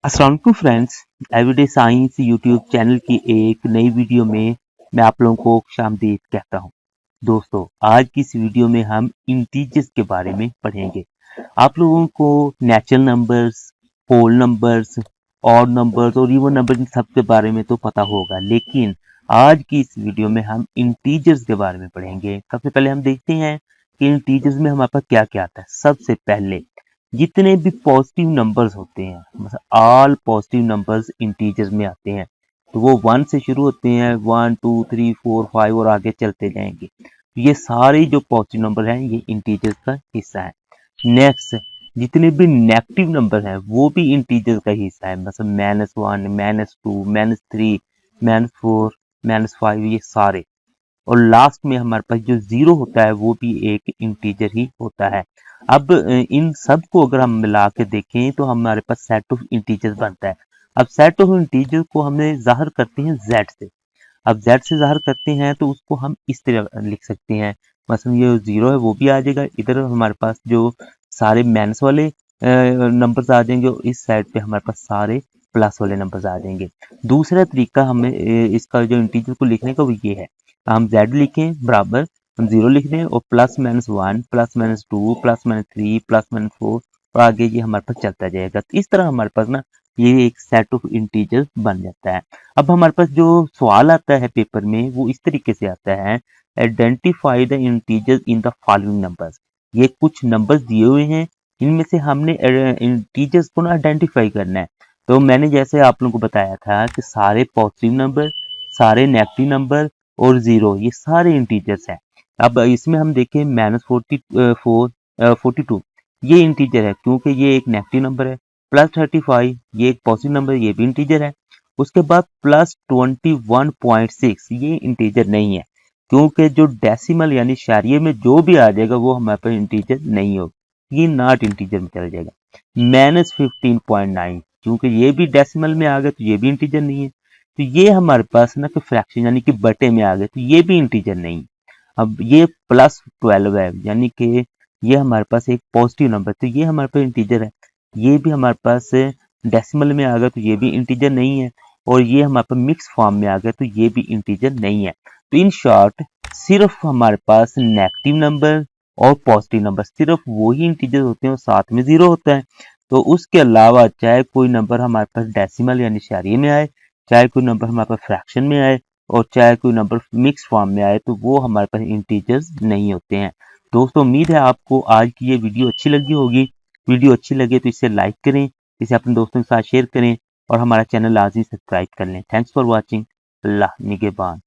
अस्सलाम वालेकुम friends. Everyday science YouTube channel की एक नई वीडियो में मैं आप लोगों को खुशामदीद कहता हूं। दोस्तों, आज की इस वीडियो में हम इंटीजर्स के बारे में पढ़ेंगे। आप लोगों को natural numbers, whole numbers, odd numbers और इवन नंबर इन सब के बारे में तो पता होगा, लेकिन आज की इस वीडियो में हम इंटीजर्स के बारे में पढ़ेंगे। सबसे पहले हम देखते हैं कि इंटीजर्स में हमारे पास क्या क्या आता है। सबसे पहले जितने भी पॉजिटिव नंबर्स होते हैं, मतलब ऑल पॉजिटिव नंबर्स इंटीजर्स में आते हैं, तो वो 1 से शुरू होते हैं, 1 2 3 4 5 और आगे चलते जाएंगे। ये सारे जो पॉजिटिव नंबर हैं ये इंटीजर्स का हिस्सा है। नेक्स्ट, जितने भी नेगेटिव नंबर हैं वो भी इंटीजर्स का हिस्सा है, मतलब -1 -2 -3 -4 -5, ये सारे। और लास्ट में हमारे पास जो जीरो होता है वो भी एक इंटीजर ही होता है। अब इन सब को अगर हम मिला के देखें तो हमारे पास सेट ऑफ इंटीजर्स बनता है। अब सेट ऑफ इंटीजर को हमें जाहिर करते हैं जेड से। अब जेड से जाहिर करते हैं तो उसको हम इस तरह लिख सकते हैं, मसलन ये जीरो है वो भी आ जाएगा, इधर हमारे पास जो सारे माइनस वाले नंबर्स आ जाएंगे और इस साइड पे हमारे पास सारे प्लस वाले नंबर्स आ जाएंगे। दूसरा तरीका हमें इसका जो इंटीजर को लिखने का वो ये है, हम जेड लिखें बराबर हम जीरो लिख दें और +-1 +-2 +-3 +-4 और आगे ये हमारे पास चलता जाएगा। तो इस तरह हमारे पास ना ये एक सेट ऑफ इंटीजर्स बन जाता है। अब हमारे पास जो सवाल आता है पेपर में वो इस तरीके से आता है, identify the integers in the following numbers. ये कुछ नंबर्स दिए हुए हैं, इनमें से हमने इंटीजर्स को ना आइडेंटिफाई करना है। तो मैंने जैसे आप लोगों को बताया था कि सारे पॉजिटिव नंबर, सारे नेगेटिव नंबर और जीरो ये सारे इंटीजर्स हैं। अब इसमें हम देखें -42 ये इंटीजर है क्योंकि ये एक नेगेटिव नंबर है। +35 ये एक पॉजिटिव नंबर, ये भी इंटीजर है। उसके बाद +21.6 ये इंटीजर नहीं है क्योंकि जो डेसिमल यानी शारिये में जो भी आ जाएगा वो हमारे पास इंटीजर नहीं होगा, ये नॉट इंटीजर में चला जाएगा। -15.9 क्योंकि ये भी डेसिमल में आ गया तो ये भी इंटीजर नहीं है। तो ये हमारे पास ना कि फ्रैक्शन यानी कि बटे में आ गए तो ये भी इंटीजर नहीं। अब ये +12 है यानी कि ये हमारे पास एक पॉजिटिव नंबर, तो ये हमारे पास इंटीजर है। ये भी हमारे पास डेसिमल में आ गया तो ये भी इंटीजर नहीं है। और ये हमारे पास मिक्स फॉर्म में आ गया तो ये भी इंटीजर नहीं है। तो इन शॉर्ट सिर्फ हमारे पास नेगेटिव नंबर और पॉजिटिव नंबर सिर्फ वही इंटीजर होते हैं और साथ में जीरो होता है। तो उसके अलावा चाहे कोई नंबर हमारे पास डेसिमल यानी शारिये में आए, चाहे कोई नंबर हमारे पास फ्रैक्शन में आए और चाहे कोई नंबर मिक्स फॉर्म में आए, तो वो हमारे पास इंटीजर्स नहीं होते हैं। दोस्तों, उम्मीद है आपको आज की ये वीडियो अच्छी लगी होगी। वीडियो अच्छी लगे तो इसे लाइक करें, इसे अपने दोस्तों के साथ शेयर करें और हमारा चैनल लाजमी सब्सक्राइब कर लें। Thanks for watching. अल्लाह निगहबान।